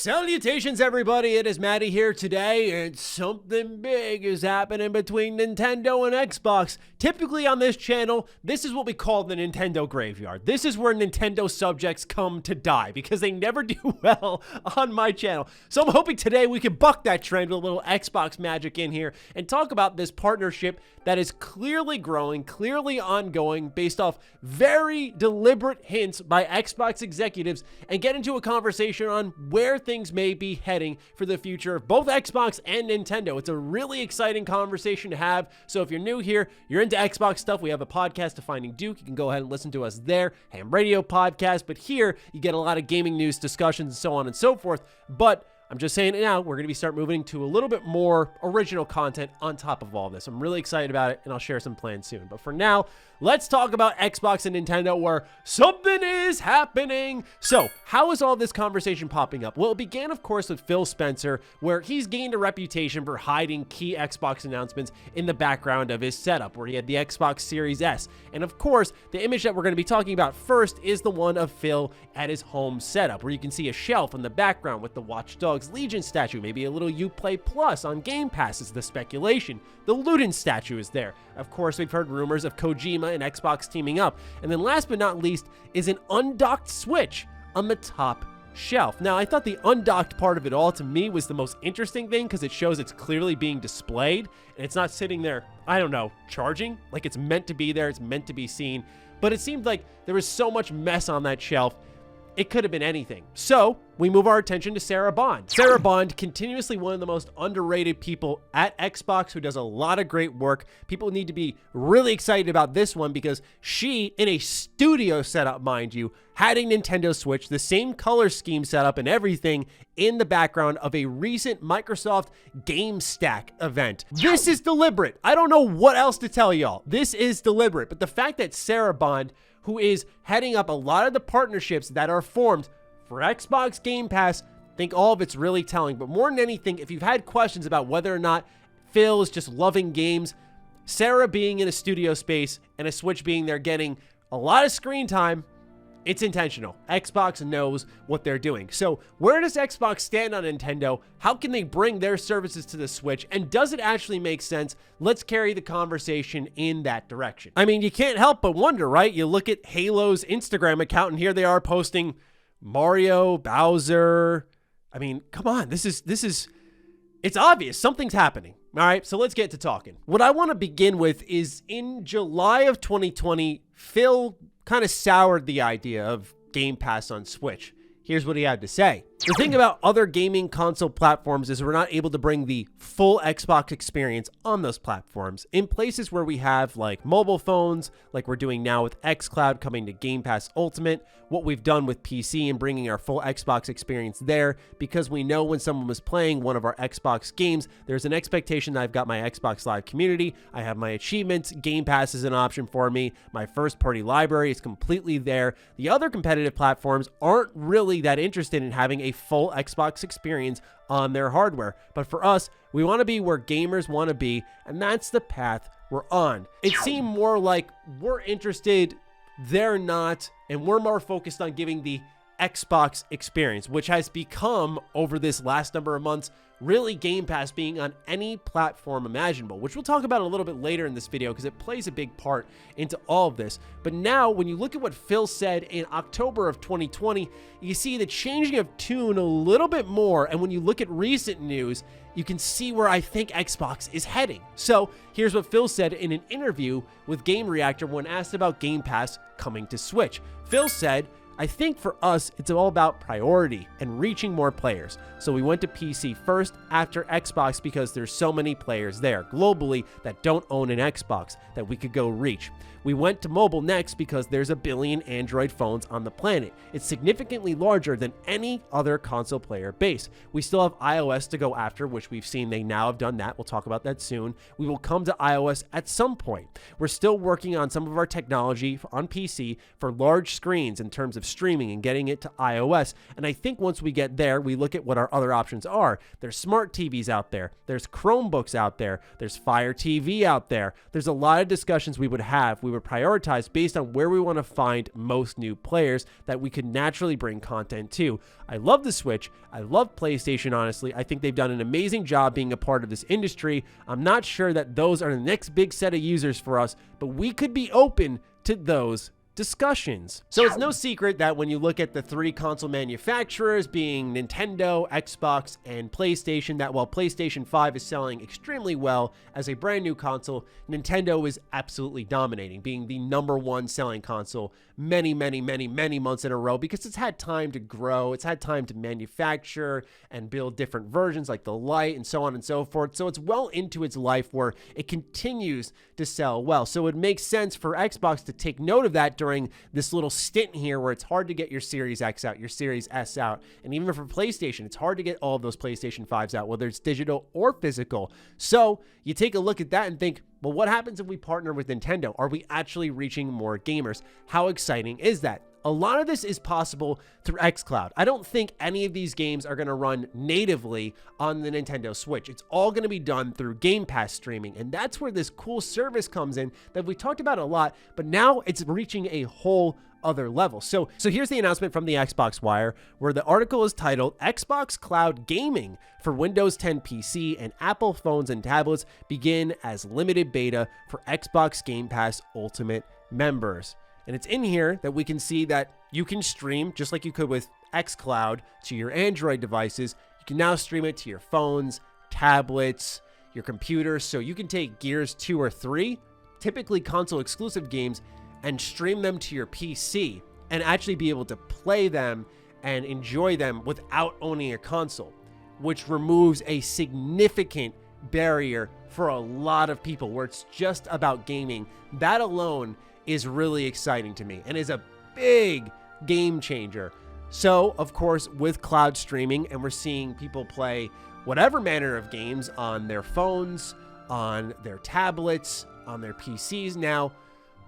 Salutations, everybody. It is Matty here today, and something big is happening between Nintendo and Xbox. Typically on this channel, this is what we call the Nintendo graveyard. This is where Nintendo subjects come to die because they never do well on my channel. So I'm hoping today we can buck that trend with a little Xbox magic in here and talk about this partnership that is clearly growing, clearly ongoing, based off very deliberate hints by Xbox executives, and get into a conversation on where things may be heading for the future of both Xbox and Nintendo. It's a really exciting conversation to have. So if you're new here, you're into Xbox stuff, we have a podcast, Defining Duke. You can go ahead and listen to us there, Ham Radio Podcast. But here, you get a lot of gaming news, discussions, and so on and so forth. But I'm just saying it now, we're going to start moving to a little bit more original content on top of all this. I'm really excited about it, and I'll share some plans soon. But for now, let's talk about Xbox and Nintendo, where something is happening. So, how is all this conversation popping up? Well, it began, of course, with Phil Spencer, where he's gained a reputation for hiding key Xbox announcements in the background of his setup, where he had the Xbox Series S. And of course, the image that we're going to be talking about first is the one of Phil at his home setup, where you can see a shelf in the background with the Watch Dogs Legion statue, maybe a little Uplay Plus on Game Pass is the speculation. The Luden statue is there. Of course, we've heard rumors of Kojima and Xbox teaming up. And then last but not least is an undocked Switch on the top shelf. Now, I thought the undocked part of it all, to me, was the most interesting thing because it shows it's clearly being displayed and it's not sitting there, I don't know, charging. Like it's meant to be there, it's meant to be seen. But it seemed like there was so much mess on that shelf, it could have been anything. So we move our attention to Sarah Bond. Sarah Bond, continuously one of the most underrated people at Xbox, who does a lot of great work. People need to be really excited about this one because she, in a studio setup, mind you, had a Nintendo Switch, the same color scheme setup and everything, in the background of a recent Microsoft Game Stack event. This is deliberate. I don't know what else to tell y'all. This is deliberate. But the fact that Sarah Bond, who is heading up a lot of the partnerships that are formed for Xbox Game Pass, I think all of it's really telling. But more than anything, if you've had questions about whether or not Phil is just loving games, Sarah being in a studio space and a Switch being there getting a lot of screen time, it's intentional. Xbox knows what they're doing. So where does Xbox stand on Nintendo? How can they bring their services to the Switch? And does it actually make sense? Let's carry the conversation in that direction. I mean, you can't help but wonder, right? You look at Halo's Instagram account and here they are posting Mario, Bowser. I mean, come on. This is it's obvious. Something's happening. All right, so let's get to talking. What I want to begin with is in July of 2020, Phil kind of soured the idea of Game Pass on Switch. Here's what he had to say. The thing about other gaming console platforms is we're not able to bring the full Xbox experience on those platforms. In places where we have like mobile phones, like we're doing now with xCloud coming to Game Pass Ultimate, what we've done with PC and bringing our full Xbox experience there, because we know when someone was playing one of our Xbox games, there's an expectation that I've got my Xbox Live community, I have my achievements, Game Pass is an option for me, my first party library is completely there. The other competitive platforms aren't really that interested in having a full Xbox experience on their hardware. But for us, we want to be where gamers want to be, and that's the path we're on. It seemed more like we're interested, they're not, and we're more focused on giving the Xbox experience, which has become, over this last number of months, really Game Pass being on any platform imaginable, which we'll talk about a little bit later in this video because it plays a big part into all of this. But now, when you look at what Phil said in October of 2020, you see the changing of tune a little bit more, and when you look at recent news, you can see where I think Xbox is heading. So here's what Phil said in an interview with Game Reactor when asked about Game Pass coming to Switch. Phil said, I think for us, it's all about priority and reaching more players. So we went to PC first after Xbox because there's so many players there globally that don't own an Xbox that we could go reach. We went to mobile next because there's 1 billion Android phones on the planet. It's significantly larger than any other console player base. We still have iOS to go after, which we've seen they now have done that. We'll talk about that soon. We will come to iOS at some point. We're still working on some of our technology on PC for large screens in terms of streaming and getting it to iOS. And I think once we get there, we look at what our other options are. There's smart TVs out there. There's Chromebooks out there. There's Fire TV out there. There's a lot of discussions we would prioritize based on where we want to find most new players that we could naturally bring content to. I love the Switch. I love PlayStation, honestly. I think they've done an amazing job being a part of this industry. I'm not sure that those are the next big set of users for us, but we could be open to those discussions. So it's no secret that when you look at the three console manufacturers being Nintendo, Xbox, and PlayStation, that while PlayStation 5 is selling extremely well as a brand new console, Nintendo is absolutely dominating, being the #1 selling console many months in a row because it's had time to grow, it's had time to manufacture and build different versions like the Lite and so on and so forth. So it's well into its life where it continues to sell well. So it makes sense for Xbox to take note of that during this little stint here where it's hard to get your Series X out, your Series S out, and even for PlayStation, it's hard to get all of those PlayStation 5s out, whether it's digital or physical. So you take a look at that and think, well, what happens if we partner with Nintendo? Are we actually reaching more gamers? How exciting is that? A lot of this is possible through xCloud. I don't think any of these games are going to run natively on the Nintendo Switch. It's all going to be done through Game Pass streaming, and that's where this cool service comes in that we talked about a lot, but now it's reaching a whole other level. So here's the announcement from the Xbox Wire, where the article is titled Xbox Cloud Gaming for Windows 10 PC and Apple phones and tablets begin as limited beta for Xbox Game Pass Ultimate members. And it's in here that we can see that you can stream just like you could with xCloud to your Android devices. You can now stream it to your phones, tablets, your computers. So you can take Gears 2 or 3, typically console exclusive games, and stream them to your PC and actually be able to play them and enjoy them without owning a console, which removes a significant barrier for a lot of people where it's just about gaming. That alone is really exciting to me and is a big game changer. So, of course, with cloud streaming, and we're seeing people play whatever manner of games on their phones, on their tablets, on their PCs now,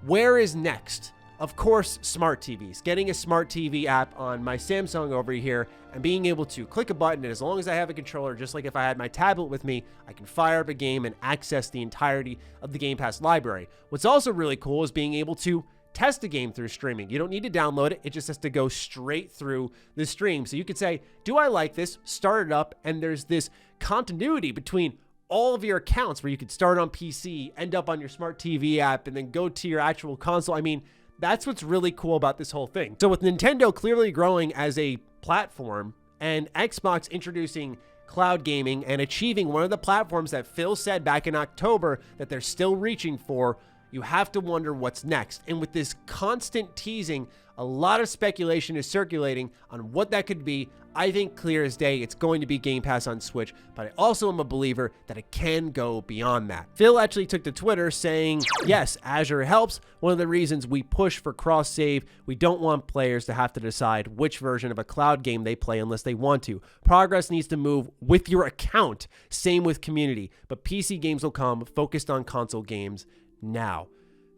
where is next? Of course, smart TVs. Getting a smart TV app on my Samsung over here and being able to click a button, and as long as I have a controller, just like if I had my tablet with me, I can fire up a game and access the entirety of the Game Pass library. What's also really cool is being able to test a game through streaming. You don't need to download it. It just has to go straight through the stream. So you could say, do I like this? Start it up, and there's this continuity between all of your accounts where you could start on PC, end up on your smart TV app, and then go to your actual console. I mean, that's what's really cool about this whole thing. So with Nintendo clearly growing as a platform and Xbox introducing cloud gaming and achieving one of the platforms that Phil said back in October that they're still reaching for, you have to wonder what's next. And with this constant teasing, a lot of speculation is circulating on what that could be. I think clear as day it's going to be Game Pass on Switch, but I also am a believer that it can go beyond that. Phil actually took to Twitter saying, yes, Azure helps. One of the reasons we push for cross-save, we don't want players to have to decide which version of a cloud game they play unless they want to. Progress needs to move with your account. Same with community, but PC games will come focused on console games now.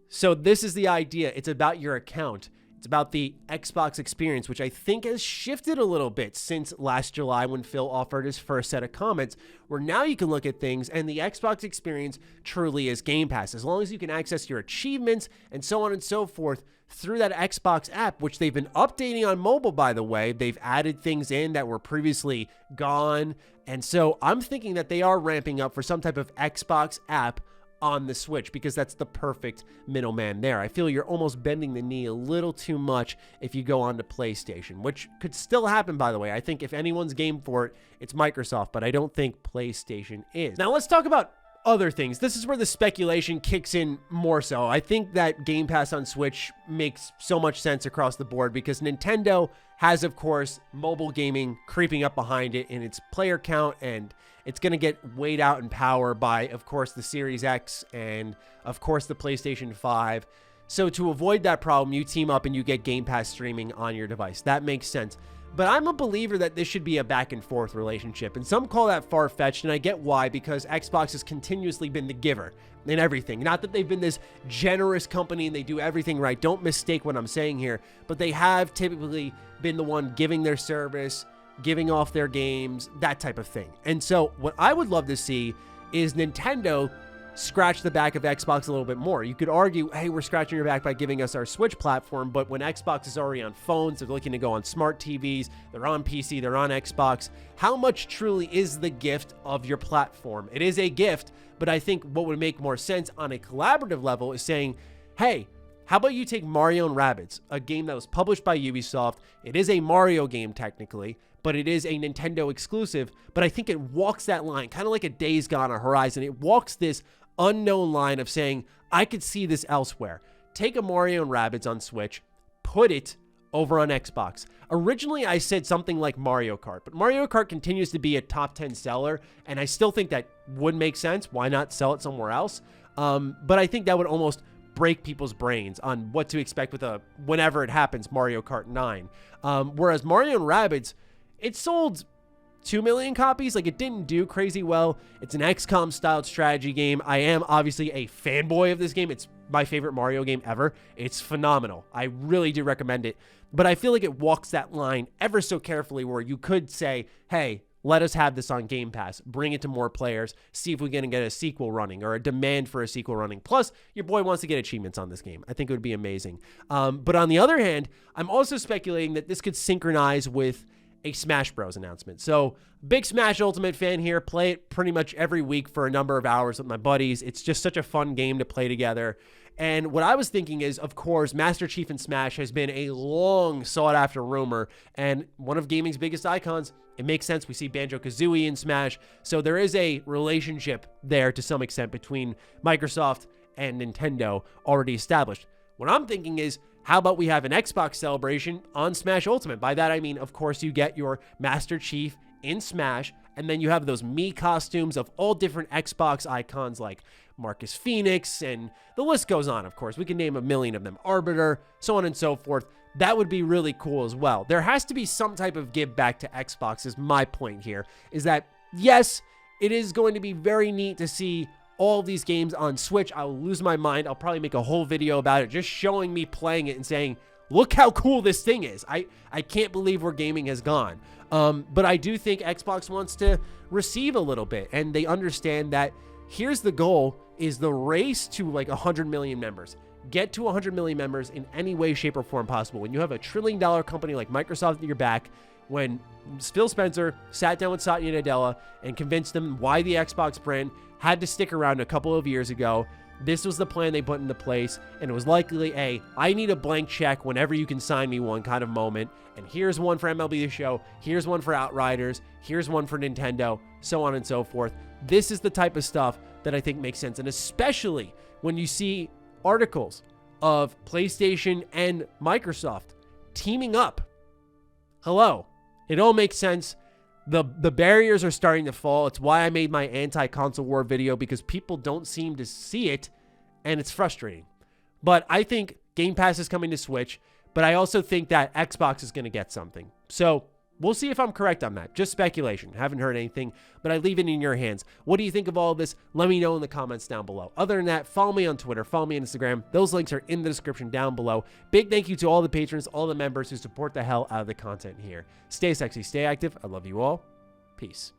So this is the idea. It's about your account. It's about the Xbox experience, which I think has shifted a little bit since last July when Phil offered his first set of comments, where now you can look at things and the Xbox experience truly is Game Pass. As long as you can access your achievements and so on and so forth through that Xbox app, which they've been updating on mobile, by the way. They've added things in that were previously gone. And so I'm thinking that they are ramping up for some type of Xbox app on the Switch, because that's the perfect middleman there. I feel you're almost bending the knee a little too much if you go on to PlayStation, which could still happen, by the way. I think if anyone's game for it, it's Microsoft, but I don't think PlayStation is. Now let's talk about other things. This is where the speculation kicks in more so. I think that Game Pass on Switch makes so much sense across the board because Nintendo has, of course, mobile gaming creeping up behind it in its player count, and it's going to get weighed out in power by, of course, the Series X and, of course, the PlayStation 5. So to avoid that problem, you team up and you get Game Pass streaming on your device. That makes sense. But I'm a believer that this should be a back and forth relationship. And some call that far-fetched, and I get why, because Xbox has continuously been the giver in everything. Not that they've been this generous company and they do everything right. Don't mistake what I'm saying here. But they have typically been the one giving their service, giving off their games, that type of thing. And so what I would love to see is Nintendo scratch the back of Xbox a little bit more. You could argue, hey, we're scratching your back by giving us our Switch platform, but when Xbox is already on phones, they're looking to go on smart TVs, they're on PC, they're on Xbox. How much truly is the gift of your platform? It is a gift, but I think what would make more sense on a collaborative level is saying, hey, how about you take Mario and Rabbids, a game that was published by Ubisoft. It is a Mario game technically, but it is a Nintendo exclusive. But I think it walks that line, kind of like a Days Gone or Horizon. It walks this unknown line of saying, I could see this elsewhere. Take a Mario and Rabbids on Switch, put it over on Xbox. Originally, I said something like Mario Kart, but Mario Kart continues to be a top 10 seller, and I still think that would make sense. Why not sell it somewhere else? But I think that would almost break people's brains on what to expect with whenever it happens, Mario Kart 9. Whereas Mario and Rabbids, it sold 2 million copies. Like, it didn't do crazy well. It's an XCOM styled strategy game. I am obviously a fanboy of this game. It's my favorite Mario game ever. It's phenomenal. I really do recommend it. But I feel like it walks that line ever so carefully where you could say, hey, let us have this on Game Pass. Bring it to more players. See if we can get a sequel running or a demand for a sequel running. Plus, your boy wants to get achievements on this game. I think it would be amazing. But on the other hand, I'm also speculating that this could synchronize with a Smash Bros. Announcement. So, big Smash Ultimate fan here. Play it pretty much every week for a number of hours with my buddies. It's just such a fun game to play together. And what I was thinking is, of course, Master Chief in Smash has been a long sought-after rumor and one of gaming's biggest icons. It makes sense. We see Banjo-Kazooie in Smash. So there is a relationship there to some extent between Microsoft and Nintendo already established. What I'm thinking is, how about we have an Xbox celebration on Smash Ultimate? By that, I mean, of course, you get your Master Chief in Smash, and then you have those Mii costumes of all different Xbox icons like Marcus Phoenix, and the list goes on, of course. We can name a million of them. Arbiter, so on and so forth. That would be really cool as well. There has to be some type of give back to Xbox is my point here, is that, yes, it is going to be very neat to see all of these games on Switch. I will lose my mind. I'll probably make a whole video about it, just showing me playing it and saying, look how cool this thing is. I can't believe where gaming has gone. But I do think Xbox wants to receive a little bit, and they understand that here's the goal, is the race to like 100 million members. Get to 100 million members in any way, shape, or form possible. When you have a $1 trillion company like Microsoft at your back, when Phil Spencer sat down with Satya Nadella and convinced them why the Xbox brand had to stick around a couple of years ago, this was the plan they put into place, and it was likely a, I need a blank check whenever you can sign me one kind of moment, and here's one for MLB The Show, here's one for Outriders, here's one for Nintendo, so on and so forth. This is the type of stuff that I think makes sense, and especially when you see articles of PlayStation and Microsoft teaming up. Hello. It all makes sense. The barriers are starting to fall. It's why I made my anti-console war video, because people don't seem to see it, and it's frustrating. But I think Game Pass is coming to Switch, but I also think that Xbox is going to get something. So we'll see if I'm correct on that. Just speculation. Haven't heard anything, but I leave it in your hands. What do you think of all of this? Let me know in the comments down below. Other than that, follow me on Twitter, follow me on Instagram. Those links are in the description down below. Big thank you to all the patrons, all the members who support the hell out of the content here. Stay sexy, stay active. I love you all. Peace.